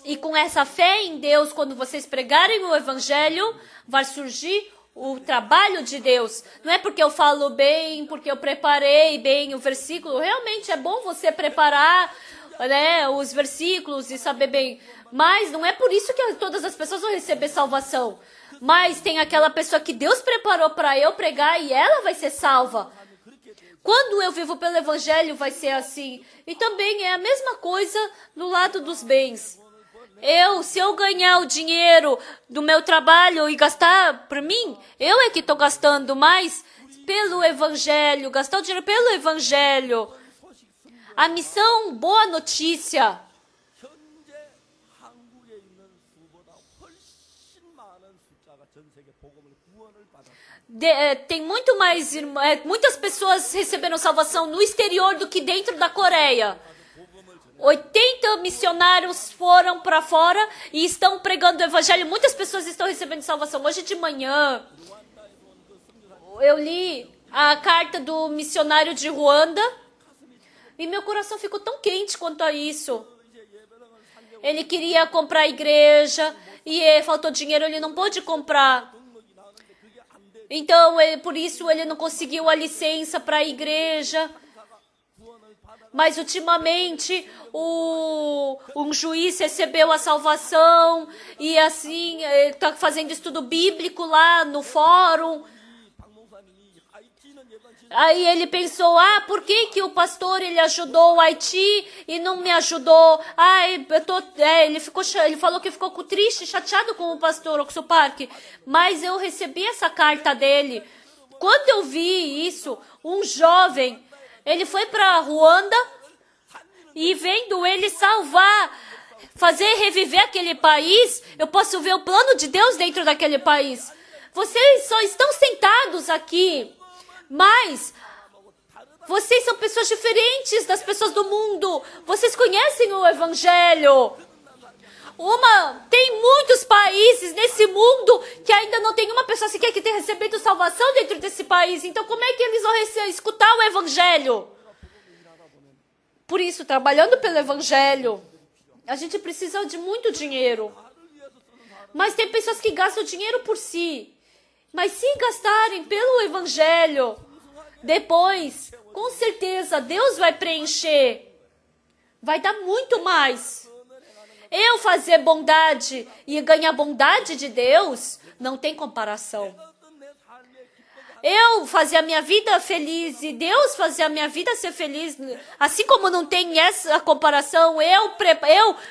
E com essa fé em Deus, quando vocês pregarem o evangelho, vai surgir o trabalho de Deus. Não é porque eu falo bem, porque eu preparei bem o versículo. Realmente é bom você preparar, né, os versículos e saber bem. Mas não é por isso que todas as pessoas vão receber salvação. Mas tem aquela pessoa que Deus preparou para eu pregar e ela vai ser salva. Quando eu vivo pelo evangelho vai ser assim. E também é a mesma coisa do lado dos bens. Se eu ganhar o dinheiro do meu trabalho e gastar por mim, eu é que estou gastando mais pelo evangelho, gastar o dinheiro pelo evangelho. A missão Boa Notícia. Tem muito mais, muitas pessoas receberam salvação no exterior do que dentro da Coreia. 80 missionários foram para fora e estão pregando o evangelho. Muitas pessoas estão recebendo salvação. Hoje de manhã, eu li a carta do missionário de Ruanda e meu coração ficou tão quente quanto a isso. Ele queria comprar a igreja e faltou dinheiro, ele não pôde comprar. Então, por isso, ele não conseguiu a licença para a igreja. Mas, ultimamente, um juiz recebeu a salvação e, assim, está fazendo estudo bíblico lá no fórum. Aí ele pensou, por que o pastor ele ajudou o Haiti e não me ajudou? Ele falou que ficou triste, chateado com o pastor Oxo Park. Mas eu recebi essa carta dele. Quando eu vi isso, um jovem, ele foi para Ruanda e vendo ele salvar, fazer reviver aquele país, eu posso ver o plano de Deus dentro daquele país. Vocês só estão sentados aqui. Mas vocês são pessoas diferentes das pessoas do mundo. Vocês conhecem o evangelho. Tem muitos países nesse mundo que ainda não tem uma pessoa sequer que tenha recebido salvação dentro desse país. Então como é que eles vão escutar o evangelho? Por isso, trabalhando pelo evangelho, a gente precisa de muito dinheiro. Mas tem pessoas que gastam dinheiro por si. Mas se gastarem pelo evangelho, depois, com certeza, Deus vai preencher. Vai dar muito mais. Eu fazer bondade e ganhar bondade de Deus, não tem comparação. Eu fazer a minha vida feliz e Deus fazer a minha vida ser feliz, assim como não tem essa comparação, eu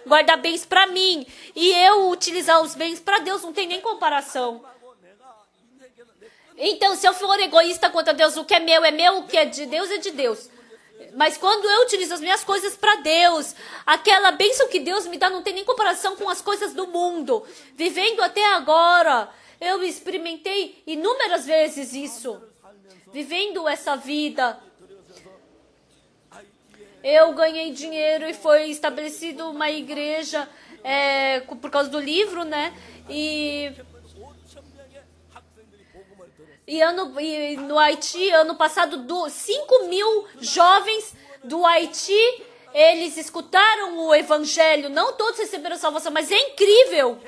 guardar bens para mim e eu utilizar os bens para Deus, não tem nem comparação. Então, se eu for egoísta contra Deus, o que é meu, o que é de Deus é de Deus. Mas quando eu utilizo as minhas coisas para Deus, aquela bênção que Deus me dá não tem nem comparação com as coisas do mundo. Vivendo até agora, eu experimentei inúmeras vezes isso. Vivendo essa vida. Eu ganhei dinheiro e foi estabelecido uma igreja por causa do livro, né? E no Haiti, ano passado, 5.000 jovens do Haiti, eles escutaram o evangelho. Não todos receberam salvação, mas é incrível.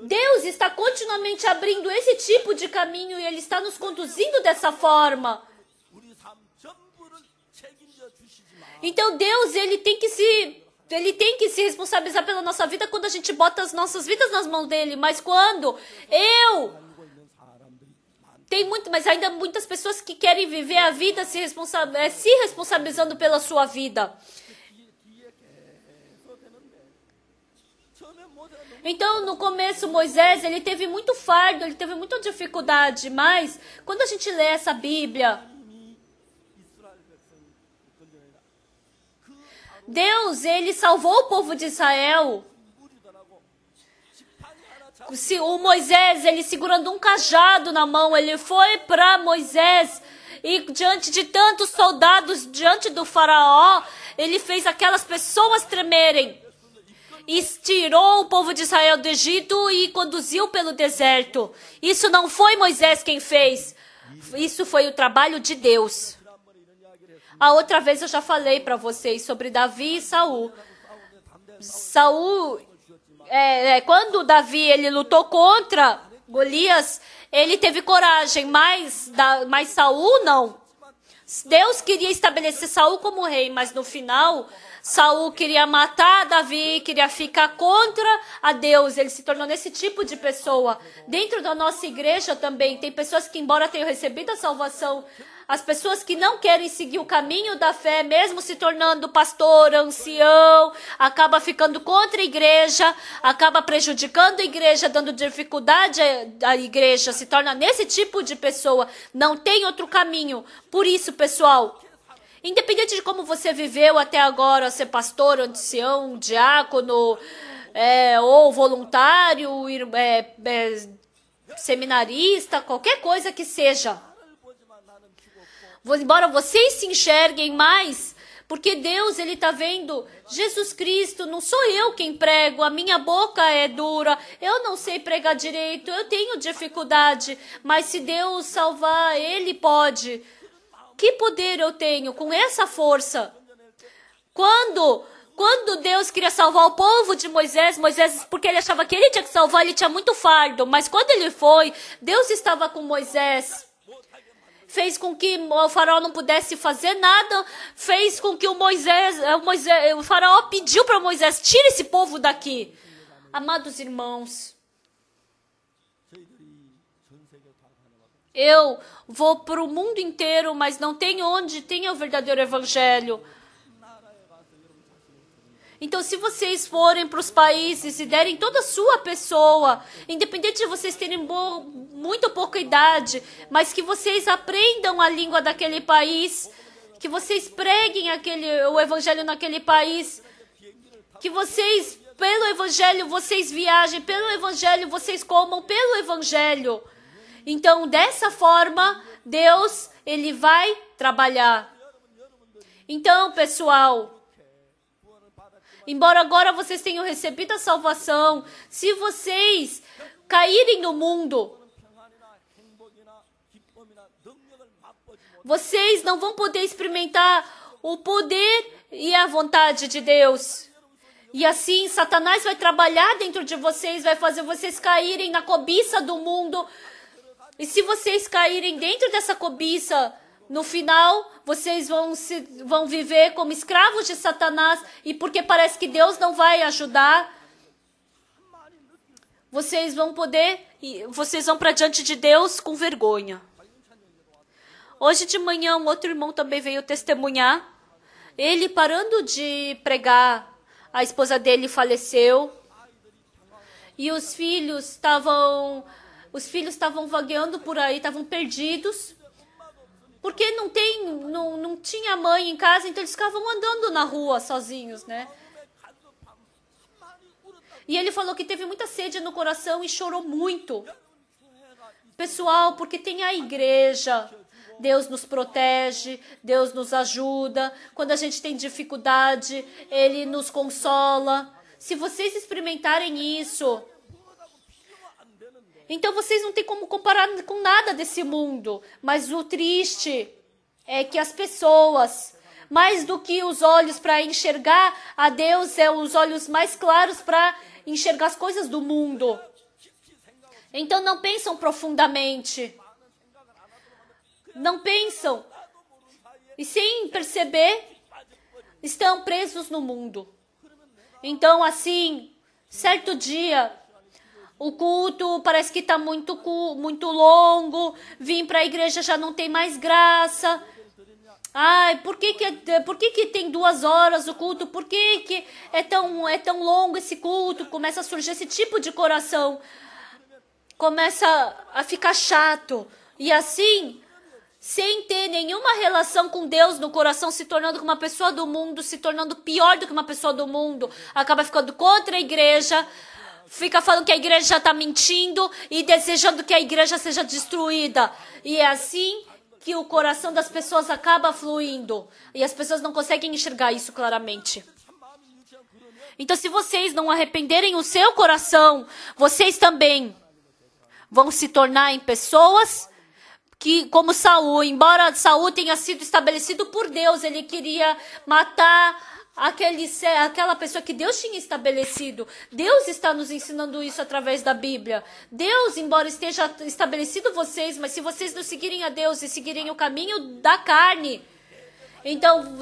Deus está continuamente abrindo esse tipo de caminho e Ele está nos conduzindo dessa forma. Então Deus, Ele tem que se responsabilizar pela nossa vida quando a gente bota as nossas vidas nas mãos dEle. Mas quando mas ainda muitas pessoas que querem viver a vida se responsabilizando pela sua vida. Então, no começo, Moisés, ele teve muito fardo, ele teve muita dificuldade, mas quando a gente lê essa Bíblia, Deus, ele salvou o povo de Israel. O Moisés, ele segurando um cajado na mão, ele foi para Moisés e diante de tantos soldados, diante do faraó, ele fez aquelas pessoas tremerem. E tirou o povo de Israel do Egito e conduziu pelo deserto. Isso não foi Moisés quem fez. Isso foi o trabalho de Deus. A outra vez eu já falei para vocês sobre Davi e Saul. Quando Davi ele lutou contra Golias, ele teve coragem, mas Saul não. Deus queria estabelecer Saul como rei, mas no final Saul queria matar Davi, queria ficar contra a Deus. Ele se tornou nesse tipo de pessoa. Dentro da nossa igreja também tem pessoas que, embora tenham recebido a salvação, as pessoas que não querem seguir o caminho da fé, mesmo se tornando pastor, ancião, acaba ficando contra a igreja, acaba prejudicando a igreja, dando dificuldade à igreja, se torna nesse tipo de pessoa. Não tem outro caminho. Por isso, pessoal, independente de como você viveu até agora, ser pastor, ancião, diácono, ou voluntário, seminarista, qualquer coisa que seja, embora vocês se enxerguem mais, porque Deus, ele está vendo Jesus Cristo, não sou eu quem prego, a minha boca é dura, eu não sei pregar direito, eu tenho dificuldade, mas se Deus salvar, ele pode. Que poder eu tenho com essa força? Quando Deus queria salvar o povo de Moisés, porque ele achava que ele tinha que salvar, ele tinha muito fardo, mas quando ele foi, Deus estava com Moisés. Fez com que o faraó não pudesse fazer nada, fez com que o faraó pediu para Moisés, tira esse povo daqui. Amados irmãos, eu vou para o mundo inteiro, mas não tem onde tenha o verdadeiro evangelho. Então, se vocês forem para os países e derem toda a sua pessoa, independente de vocês terem muito pouca idade, mas que vocês aprendam a língua daquele país, que vocês preguem o evangelho naquele país, que vocês, pelo evangelho, vocês viajem, pelo evangelho, vocês comam, pelo evangelho. Então, dessa forma, Deus, ele vai trabalhar. Então, pessoal, embora agora vocês tenham recebido a salvação, se vocês caírem no mundo, vocês não vão poder experimentar o poder e a vontade de Deus. E assim, Satanás vai trabalhar dentro de vocês, vai fazer vocês caírem na cobiça do mundo. E se vocês caírem dentro dessa cobiça, no final, vocês vão viver como escravos de Satanás, e porque parece que Deus não vai ajudar, vocês vão para diante de Deus com vergonha. Hoje de manhã, um outro irmão também veio testemunhar. Ele, parando de pregar, a esposa dele faleceu, e os filhos estavam vagueando por aí, estavam perdidos. Porque não tinha mãe em casa, então eles ficavam andando na rua sozinhos, né? E ele falou que teve muita sede no coração e chorou muito. Pessoal, porque tem a igreja, Deus nos protege, Deus nos ajuda. Quando a gente tem dificuldade, Ele nos consola. Se vocês experimentarem isso, então vocês não têm como comparar com nada desse mundo. Mas o triste é que as pessoas, mais do que os olhos para enxergar a Deus, é os olhos mais claros para enxergar as coisas do mundo. Então não pensam profundamente. Não pensam. E sem perceber, estão presos no mundo. Então assim, certo dia, o culto parece que está muito longo, vim para a igreja já não tem mais graça. Ai, por que que tem 2 horas o culto? Por que é tão longo esse culto? Começa a surgir esse tipo de coração. Começa a ficar chato. E assim, sem ter nenhuma relação com Deus no coração, se tornando uma pessoa do mundo, se tornando pior do que uma pessoa do mundo, acaba ficando contra a igreja, fica falando que a igreja está mentindo e desejando que a igreja seja destruída. E é assim que o coração das pessoas acaba fluindo. E as pessoas não conseguem enxergar isso claramente. Então, se vocês não arrependerem o seu coração, vocês também vão se tornar em pessoas que, como Saul, embora Saul tenha sido estabelecido por Deus, ele queria matar aquela pessoa que Deus tinha estabelecido. Deus está nos ensinando isso através da Bíblia. Deus, embora esteja estabelecido vocês, mas se vocês não seguirem a Deus e seguirem o caminho da carne, então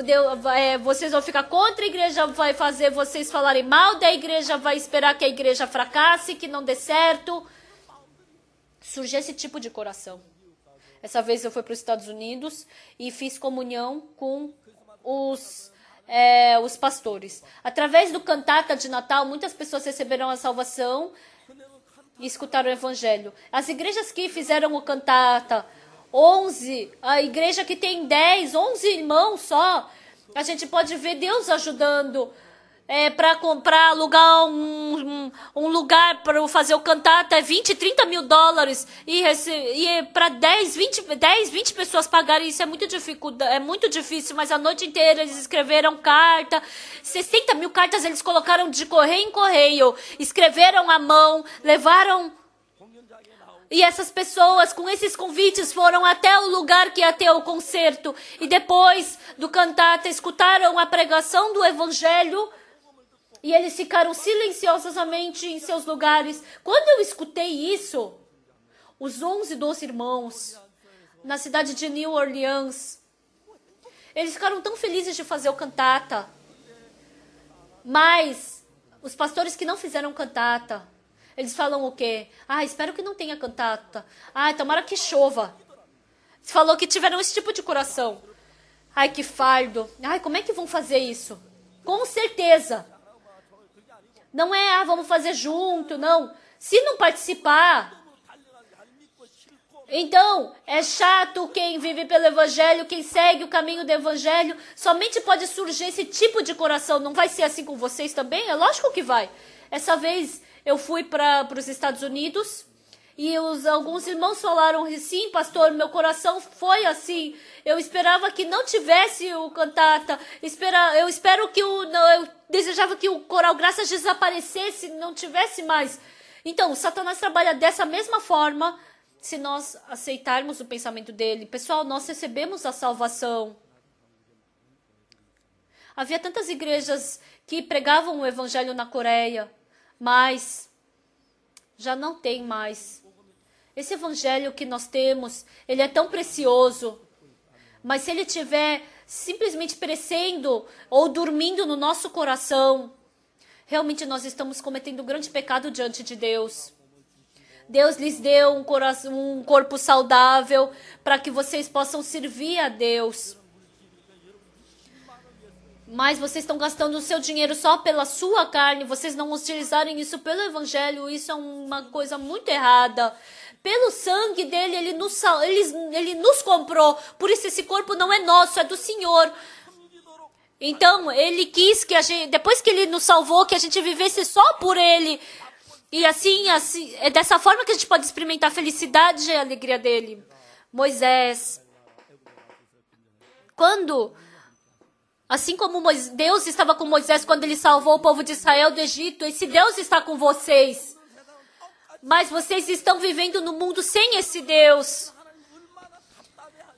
vocês vão ficar contra a igreja, vai fazer vocês falarem mal da igreja, vai esperar que a igreja fracasse, que não dê certo. Surge esse tipo de coração. Essa vez eu fui para os Estados Unidos e fiz comunhão com os pastores. Através do cantata de Natal, muitas pessoas receberam a salvação e escutaram o evangelho. As igrejas que fizeram o cantata, 11, a igreja que tem 10, 11 irmãos só, a gente pode ver Deus ajudando para alugar um lugar para fazer o cantata é 20, 30 mil dólares e para 10, 20 pessoas pagarem isso é muito difícil, mas a noite inteira eles escreveram carta, 60 mil cartas eles colocaram de correio em correio, escreveram à mão, levaram. E essas pessoas, com esses convites, foram até o lugar que ia ter o concerto. E depois do cantata, escutaram a pregação do evangelho. E eles ficaram silenciosamente em seus lugares. Quando eu escutei isso, os 11 dos irmãos, na cidade de New Orleans, eles ficaram tão felizes de fazer o cantata. Mas os pastores que não fizeram cantata, eles falam o quê? Espero que não tenha cantata. Tomara que chova. Falou que tiveram esse tipo de coração. Que fardo. Como é que vão fazer isso? Com certeza. Não é, vamos fazer junto, não. Se não participar, então é chato quem vive pelo evangelho, quem segue o caminho do evangelho. Somente pode surgir esse tipo de coração. Não vai ser assim com vocês também? É lógico que vai. Essa vez eu fui para os Estados Unidos e alguns irmãos falaram, sim, pastor, meu coração foi assim. Eu esperava que não tivesse o cantata. Eu desejava que o coral Graças desaparecesse, não tivesse mais. Então, Satanás trabalha dessa mesma forma se nós aceitarmos o pensamento dele. Pessoal, nós recebemos a salvação. Havia tantas igrejas que pregavam o evangelho na Coreia, mas já não tem mais. Esse evangelho que nós temos, ele é tão precioso, mas se ele estiver simplesmente perecendo ou dormindo no nosso coração, realmente nós estamos cometendo um grande pecado diante de Deus. Deus lhes deu um corpo saudável para que vocês possam servir a Deus. Mas vocês estão gastando o seu dinheiro só pela sua carne, vocês não utilizarem isso pelo evangelho, isso é uma coisa muito errada. Pelo sangue dele, ele nos comprou, por isso esse corpo não é nosso, é do Senhor. Então, ele quis que depois que ele nos salvou, que a gente vivesse só por ele. E assim, é dessa forma que a gente pode experimentar a felicidade e a alegria dele. Moisés, assim como Deus estava com Moisés quando ele salvou o povo de Israel do Egito, esse Deus está com vocês. Mas vocês estão vivendo no mundo sem esse Deus.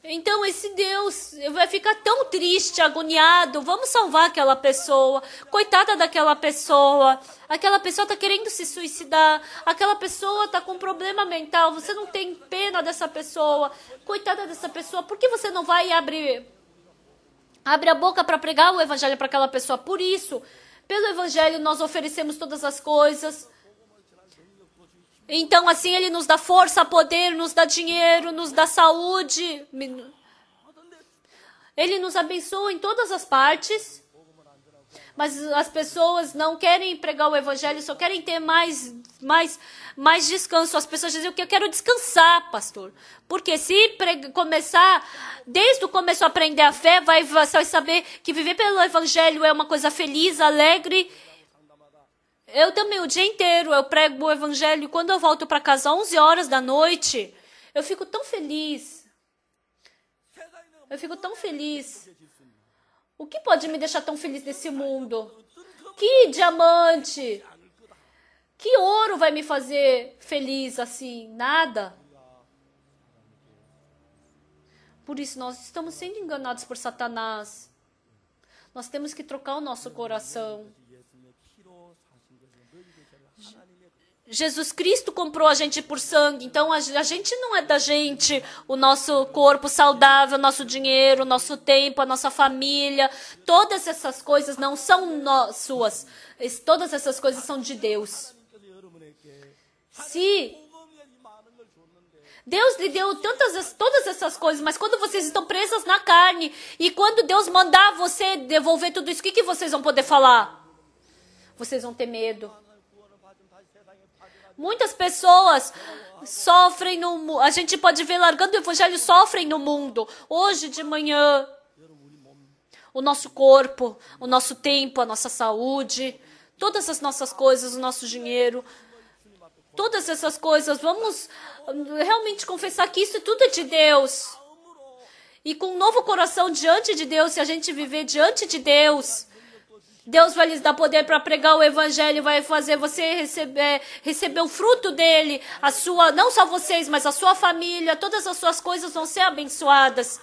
Então esse Deus vai ficar tão triste, agoniado. Vamos salvar aquela pessoa. Coitada daquela pessoa. Aquela pessoa está querendo se suicidar. Aquela pessoa está com um problema mental. Você não tem pena dessa pessoa. Coitada dessa pessoa. Por que você não vai e abre a boca para pregar o evangelho para aquela pessoa? Por isso, pelo evangelho nós oferecemos todas as coisas. Então, assim, ele nos dá força, poder, nos dá dinheiro, nos dá saúde. Ele nos abençoa em todas as partes. Mas as pessoas não querem pregar o evangelho, só querem ter mais descanso. As pessoas dizem que eu quero descansar, pastor. Porque se começar, desde o começo a aprender a fé, você vai saber que viver pelo evangelho é uma coisa feliz, alegre. Eu também, o dia inteiro, eu prego o evangelho. Quando eu volto para casa às 11 horas da noite, eu fico tão feliz. Eu fico tão feliz. O que pode me deixar tão feliz nesse mundo? Que diamante, que ouro vai me fazer feliz assim? Nada. Por isso nós estamos sendo enganados por Satanás. Nós temos que trocar o nosso coração. Jesus Cristo comprou a gente por sangue, então a gente não é da gente, o nosso corpo saudável, o nosso dinheiro, o nosso tempo, a nossa família, todas essas coisas não são suas, todas essas coisas são de Deus. Se Deus lhe deu todas essas coisas, mas quando vocês estão presas na carne, e quando Deus mandar você devolver tudo isso, o que vocês vão poder falar? Vocês vão ter medo. Muitas pessoas sofrem a gente pode ver largando o evangelho, sofrem no mundo. Hoje de manhã, o nosso corpo, o nosso tempo, a nossa saúde, todas as nossas coisas, o nosso dinheiro, todas essas coisas, vamos realmente confessar que isso tudo é de Deus. E com um novo coração diante de Deus, se a gente viver diante de Deus, Deus vai lhes dar poder para pregar o evangelho, vai fazer você receber o fruto dele, não só vocês, mas a sua família, todas as suas coisas vão ser abençoadas.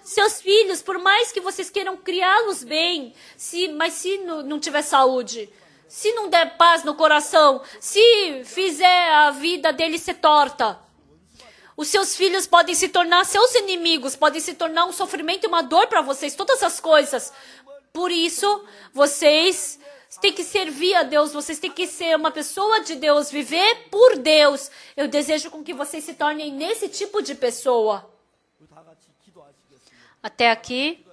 Seus filhos, por mais que vocês queiram criá-los bem, mas se não tiver saúde, se não der paz no coração, se fizer a vida deles ser torta, os seus filhos podem se tornar seus inimigos, podem se tornar um sofrimento e uma dor para vocês, todas as coisas. Por isso, vocês têm que servir a Deus, vocês têm que ser uma pessoa de Deus, viver por Deus. Eu desejo com que vocês se tornem nesse tipo de pessoa. Até aqui.